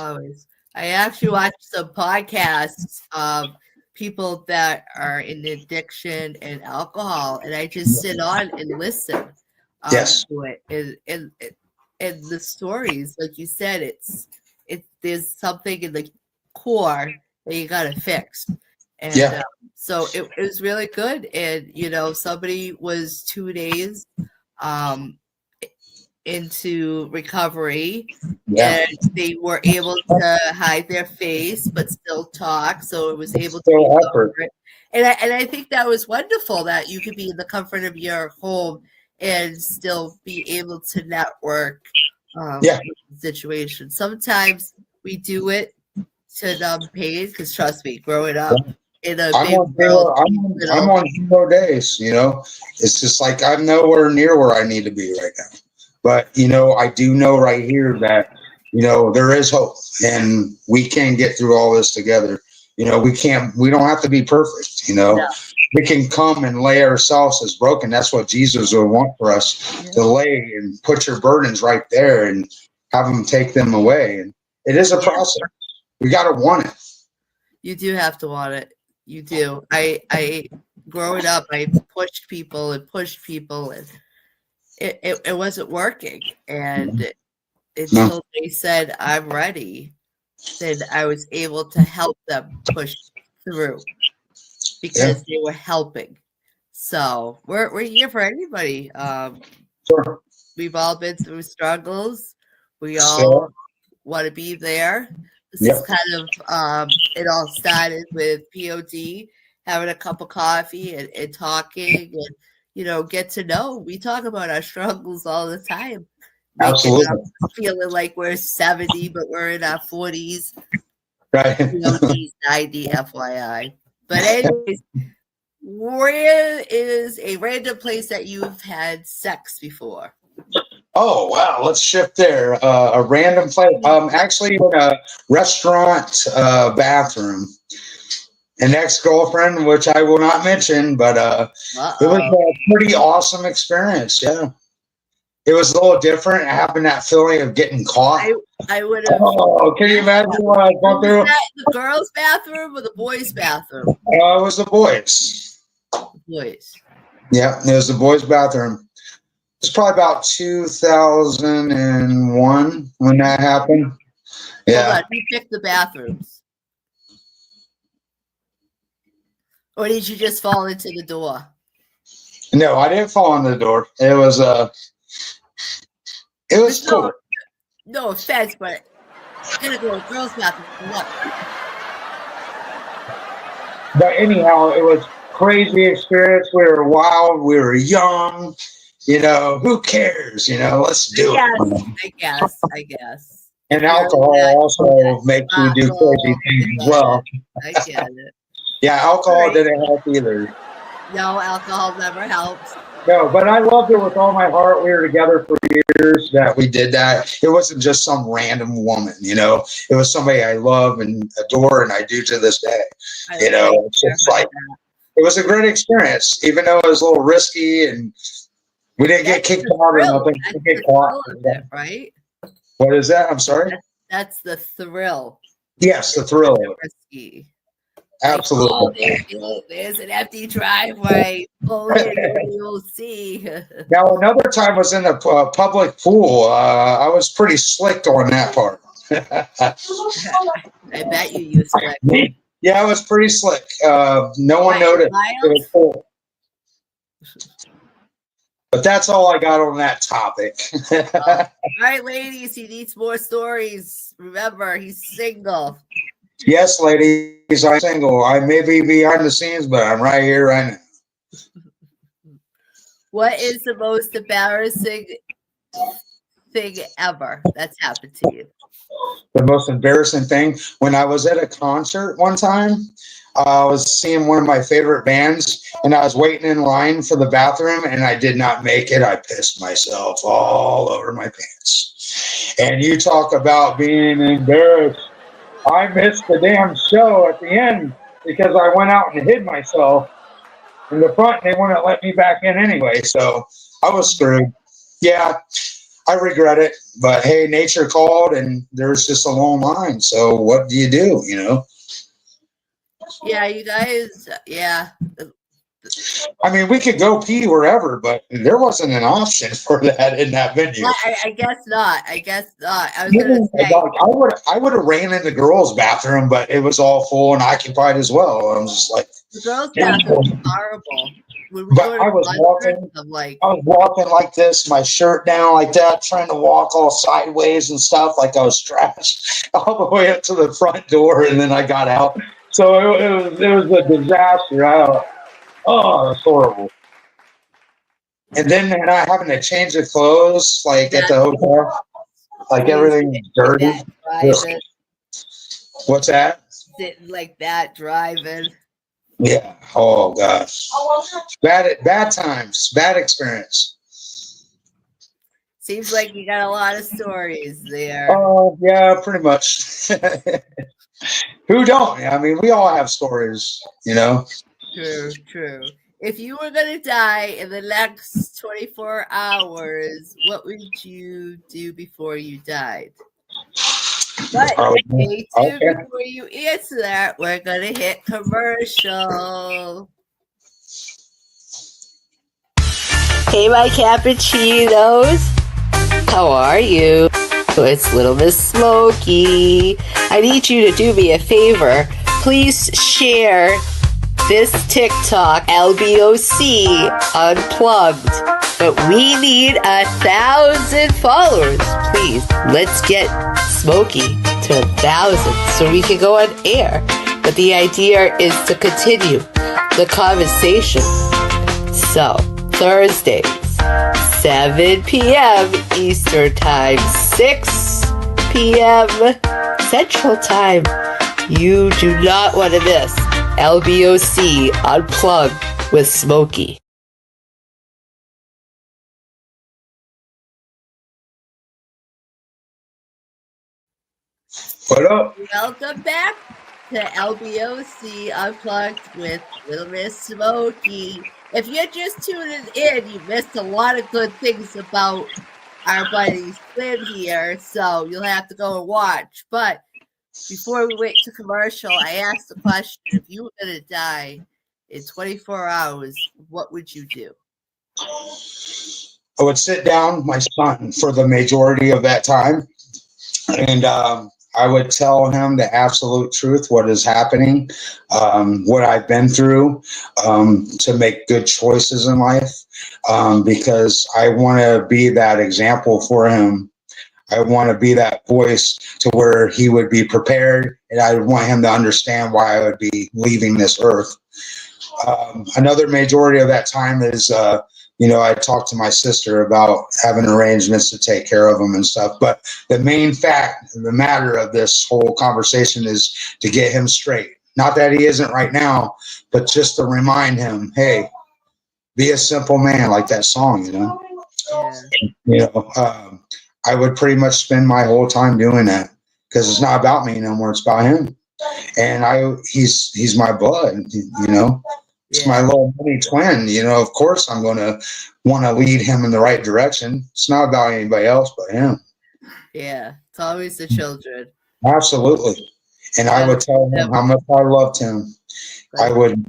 Always. I actually watch some podcasts of people that are in addiction and alcohol, and I just sit on and listen Yes. to it. And the stories, like you said, there's something in the core that you got to fix. And Yeah. So it was really good. And, somebody was 2 days into recovery, Yeah. and they were able to hide their face but still talk, so it was able to Still be effort. comfort. And I think that was wonderful that you could be in the comfort of your home and still be able to network Yeah. with the situation. Sometimes we do it to numb pain, because trust me, growing up in a I'm big on world, I'm on 0 days, it's just like I'm nowhere near where I need to be right now. But, I do know right here that, there is hope, and we can get through all this together. We don't have to be perfect, No. We can come and lay ourselves as broken. That's what Jesus would want for us, to lay and put your burdens right there and have him take them away. And it is a process. We got to want it. You do have to want it. You do. I growing up, I pushed people, and it wasn't working. And until they said, I'm ready, then I was able to help them push through, because they were helping. So we're here for anybody. Sure. We've all been through struggles. We all Sure. want to be there. This Yep. is kind of it all started with POD, having a cup of coffee and talking, and get to know. We talk about our struggles all the time. Absolutely. Feeling like we're 70, but we're in our 40s. Right. POD's 90, FYI. But anyways, where is a random place that you've had sex before? Oh, wow. Let's shift there. A random place. Actually, in a restaurant bathroom. An ex-girlfriend, which I will not mention, but it was a pretty awesome experience. Yeah. It was a little different, having that feeling of getting caught. I would have. Oh, can you imagine what I was going through? Was that the girls' bathroom or the boys' bathroom? It was the boys. Boys. Yeah, it was the boys' bathroom. It's probably about 2001 when that happened. Yeah. Hold on, who picked the bathrooms? Or did you just fall into the door? No, I didn't fall in the door. It was cool. No offense, but I'm gonna go to the girls' bathroom. Look. But anyhow, it was crazy experience. We were wild. We were young. You know, who cares? You know, let's do it. I guess. And alcohol also makes you do crazy things as well. I get it. Yeah, alcohol didn't help either. No, alcohol never helps. No, but I loved her with all my heart. We were together for years that we did that. It wasn't just some random woman, you know. It was somebody I love and adore, and I do to this day. You know, it's like it was a great experience, even though it was a little risky, and we didn't get kicked out or nothing. We didn't get caught, right? What is that? I'm sorry. That's the thrill. Yes, the thrill. Risky. Absolutely. Like, oh, there's an empty driveway. Pull in, you'll see. Now, another time was in a public pool. I was pretty slick on that part. I bet you used slick. Yeah, I was pretty slick. No one noticed. It was cool. But that's all I got on that topic. All right, ladies, he needs more stories. Remember, he's single. Yes, ladies, I'm single. I may be behind the scenes, but I'm right here right now. What is the most embarrassing thing ever that's happened to you? The most embarrassing thing, when I was at a concert one time, I was seeing one of my favorite bands, and I was waiting in line for the bathroom, and I did not make it. I pissed myself all over my pants. And you talk about being embarrassed. I missed the damn show at the end because I went out and hid myself in the front, and they wouldn't let me back in anyway. So I was screwed. Yeah, I regret it. But hey, nature called, and there's just a long line. So what do? You know? Yeah, you guys. Yeah. I mean, we could go pee wherever, but there wasn't an option for that in that venue. I guess not. I was gonna say I would have ran in the girls' bathroom, but it was all full and occupied as well. I'm just like, the girls' bathroom was horrible. But I was walking like this, my shirt down like that, trying to walk all sideways and stuff, like I was trash, all the way up to the front door, and then I got out. So it was a disaster. Oh, that's horrible. And then not having to change the clothes, like at the hotel, like everything's dirty. What's that? Sitting like that, driving. Yeah. Oh gosh. Bad times. Bad experience. Seems like you got a lot of stories there. Oh yeah, pretty much. Who don't? I mean, we all have stories, you know. True. If you were going to die in the next 24 hours, what would you do before you died? But before you answer that, we're going to hit commercial. Hey, my cappuccinos. How are you? It's Lil Ms. SmoKiii. I need you to do me a favor. Please share this TikTok, LBOC Unplugged. But we need 1,000 followers. Please, let's get SmoKiii to 1,000 so we can go on air. But the idea is to continue the conversation. So, Thursdays, 7 p.m. Eastern Time, 6 p.m. Central Time. You do not want to miss LBOC Unplugged with SmoKiii. What up? Welcome back to LBOC Unplugged with Lil Ms. SmoKiii. If you're just tuning in, you missed a lot of good things about our buddy Flynn here, so you'll have to go and watch. But before we went to commercial, I asked the question, if you were going to die in 24 hours, what would you do? I would sit down my son for the majority of that time, and I would tell him the absolute truth, what is happening, what I've been through, to make good choices in life, because I want to be that example for him I want to be that voice to where he would be prepared, and I want him to understand why I would be leaving this earth. Another majority of that time is, I talked to my sister about having arrangements to take care of him and stuff. But the main fact, the matter of this whole conversation is to get him straight. Not that he isn't right now, but just to remind him, hey, be a simple man, like that song, I would pretty much spend my whole time doing that because it's not about me no more. It's about him. And he's my blood, It's my little mini twin, of course I'm going to want to lead him in the right direction. It's not about anybody else but him. Yeah, it's always the children. Absolutely. And I would tell him how much I loved him. I would,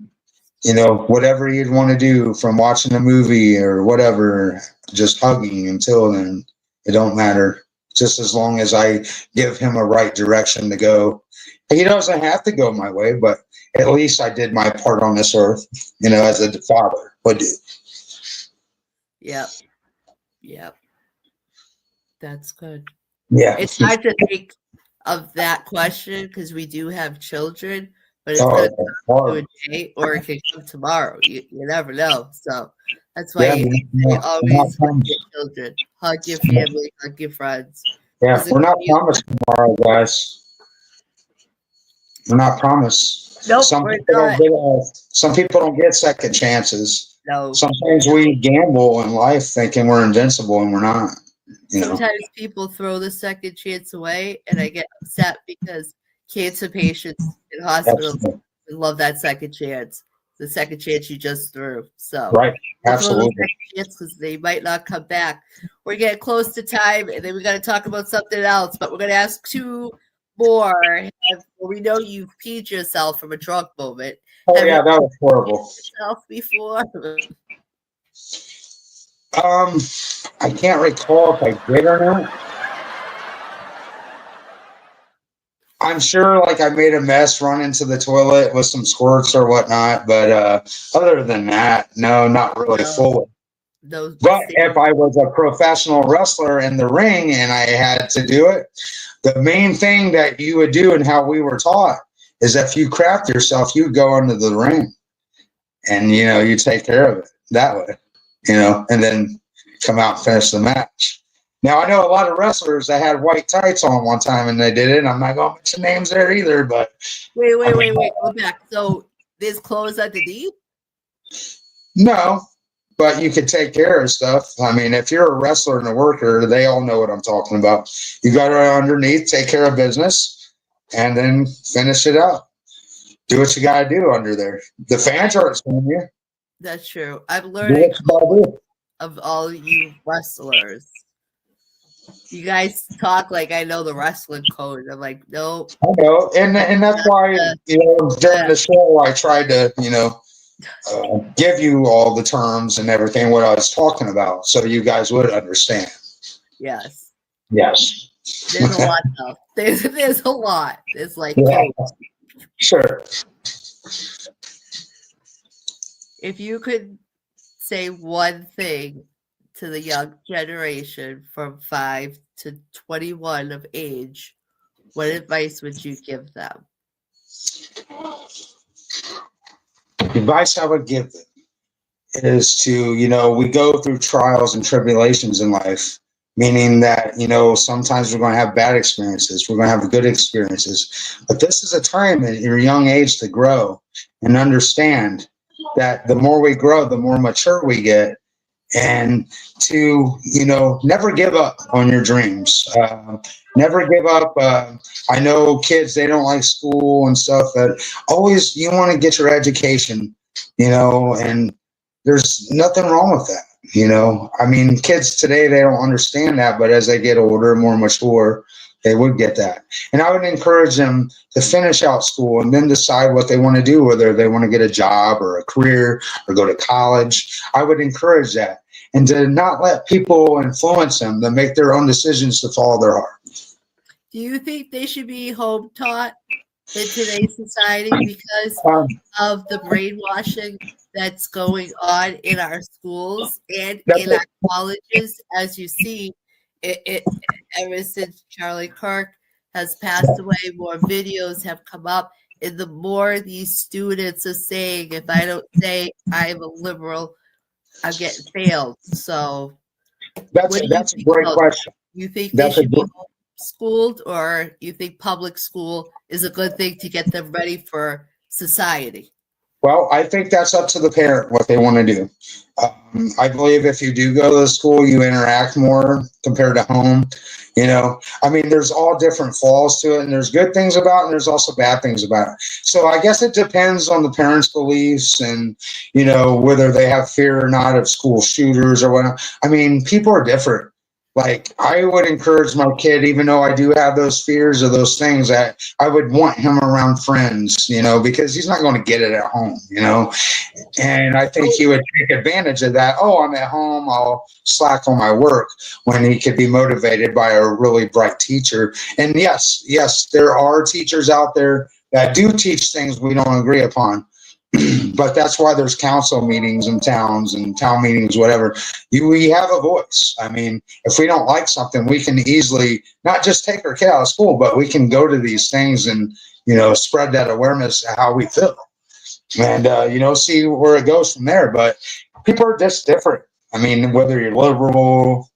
whatever he'd want to do, from watching a movie or whatever, just hugging until then. It don't matter. Just as long as I give him a right direction to go. He doesn't have to go my way, but at least I did my part on this earth, as a father would do. Yep. That's good. Yeah. It's hard to think of that question because we do have children, but it's going to come to a day or it can come tomorrow. You never know. So that's why you always hug your children, hug your family, hug your friends. Yeah, we're not promised tomorrow, guys. We're not promised. Nope, some people don't get second chances. No. Sometimes we gamble in life thinking we're invincible and we're not. Sometimes people throw the second chance away, and I get upset because cancer patients in hospitals love that second chance. The second chance you just threw. So right, absolutely. Because they might not come back. We're getting close to time, and then we got to talk about something else. But we're going to ask two more. We know you've peed yourself from a drunk moment. Oh, yeah, that was horrible. Yourself before? I can't recall if I did or not. I'm sure I made a mess, run into the toilet with some squirts or whatnot, but other than that, no, not really fully. But if I was a professional wrestler in the ring and I had to do it, the main thing that you would do and how we were taught is if you crapped yourself, you go into the ring and, you take care of it that way, and then come out and finish the match. Now, I know a lot of wrestlers that had white tights on one time and they did it. I'm not going to mention names there either, but. Wait. Go back. So there's clothes underneath? No, but you could take care of stuff. I mean, if you're a wrestler and a worker, they all know what I'm talking about. You got it underneath, take care of business, and then finish it out. Do what you got to do under there. The fans aren't seeing you. That's true. I'm learning of all you wrestlers. You guys talk like I know the wrestling code. I'm like, nope. I know, and that's why during the show I tried to give you all the terms and everything what I was talking about, so you guys would understand. Yes. There's a lot though. There's a lot. It's sure. If you could say one thing to the young generation from 5 to 21 of age, what advice would you give them? Advice I would give them is to, we go through trials and tribulations in life, meaning that, sometimes we're going to have bad experiences. We're going to have good experiences. But this is a time at your young age to grow and understand that the more we grow, the more mature we get. And to, never give up on your dreams. Never give up. I know kids, they don't like school and stuff, but always you want to get your education, and there's nothing wrong with that. I mean, kids today, they don't understand that, but as they get older and more mature, they would get that. And I would encourage them to finish out school and then decide what they want to do, whether they want to get a job or a career or go to college. I would encourage that, and to not let people influence them, to make their own decisions to follow their heart. Do you think they should be home taught in today's society because of the brainwashing that's going on in our schools and in our colleges? As you see, it ever since Charlie Kirk has passed away, more videos have come up, and the more these students are saying, if I don't say I'm a liberal, I'm getting failed. So That's what do you that's a think great about question. that? You think they That's a should be homeschooled, or you think public school is a good thing to get them ready for society? Well, I think that's up to the parent what they want to do. I believe if you do go to the school, you interact more compared to home. You know, I mean, there's all different flaws to it, and there's good things about it, and there's also bad things about it. So I guess it depends on the parents' beliefs and, you know, whether they have fear or not of school shooters or whatnot. I mean, people are different. Like, I would encourage my kid, even though I do have those fears or those things, that I would want him around friends, you know, because he's not going to get it at home, you know. And I think he would take advantage of that. Oh, I'm at home, I'll slack on my work, when he could be motivated by a really bright teacher. And yes, there are teachers out there that do teach things we don't agree upon. But that's why there's council meetings in towns and town meetings, whatever. We have a voice. I mean, if we don't like something, we can easily not just take our kid out of school, but we can go to these things and, you know, spread that awareness of how we feel. And, you know, see where it goes from there. But people are just different. I mean, whether you're liberal,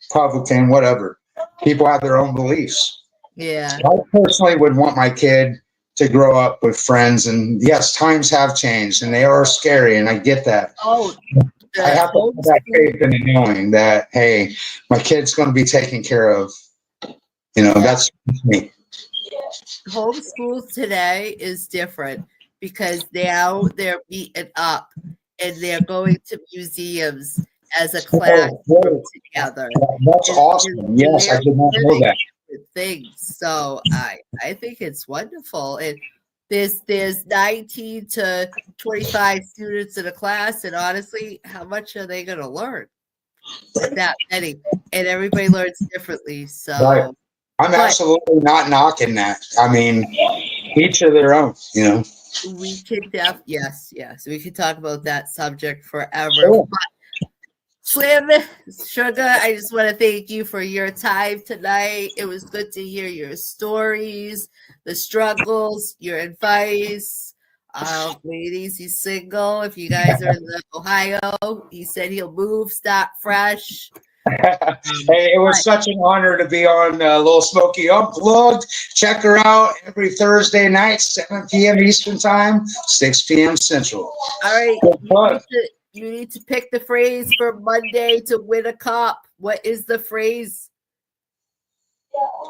Republican, whatever, people have their own beliefs. Yeah. So I personally would want my kid to grow up with friends. And yes, times have changed and they are scary. And I get that. Oh, I have to have that faith in knowing that, hey, my kid's going to be taken care of. You know, that's me. Homeschool today is different because now they're meeting up and they're going to museums as a class together. That's awesome. Yes, I did not know that. Things. So I think it's wonderful. And there's 19 to 25 students in a class, and honestly, how much are they going to learn? That many, and everybody learns differently. So right. I'm absolutely not knocking that. I mean, each of their own, you know. We could yes, we could talk about that subject forever. Sure. Slim Sugar, I just want to thank you for your time tonight. It was good to hear your stories, the struggles, your advice. Ladies, he's single. If you guys are in Ohio, he said he'll move, start fresh. Hey, it was such an honor to be on Lil SmoKiii Unplugged. Check her out every Thursday night, 7 p.m. Eastern Time, 6 p.m. Central. All right. You need to pick the phrase for Monday to win a cup. What is the phrase?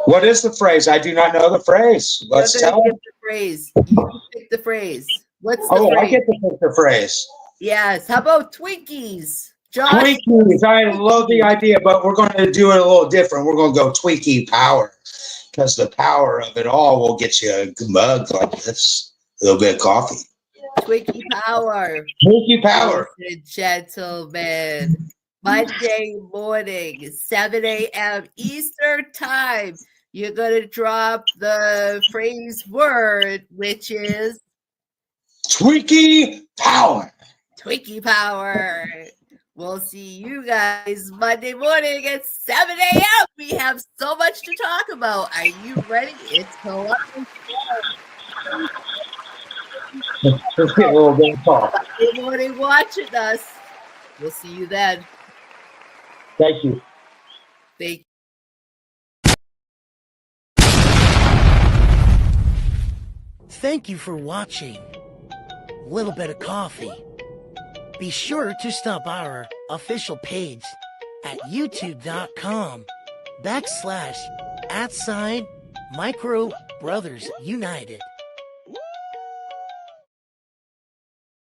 What is the phrase? I do not know the phrase. Let's tell me the phrase. You pick the phrase. What's the phrase? I get to pick the phrase. Yes. How about Twinkies? Josh? Twinkies. I love the idea, but we're going to do it a little different. We're going to go Twinkie power, because the power of it all will get you a mug like this, a little bit of coffee. Twinkie power. Twinkie power. Ladies and gentlemen, Monday morning, 7 a.m. Eastern Time, you're going to drop the phrase word, which is Twinkie power. Twinkie power. We'll see you guys Monday morning at 7 a.m. We have so much to talk about. Are you ready? It's Columbus. Let's get a little bit of talk. Monday morning watching us. We'll see you then. Thank you. Thank you. Thank you for watching Little Bit of Coffee. Be sure to stop our official page at youtube.com/@Micro Brothers United.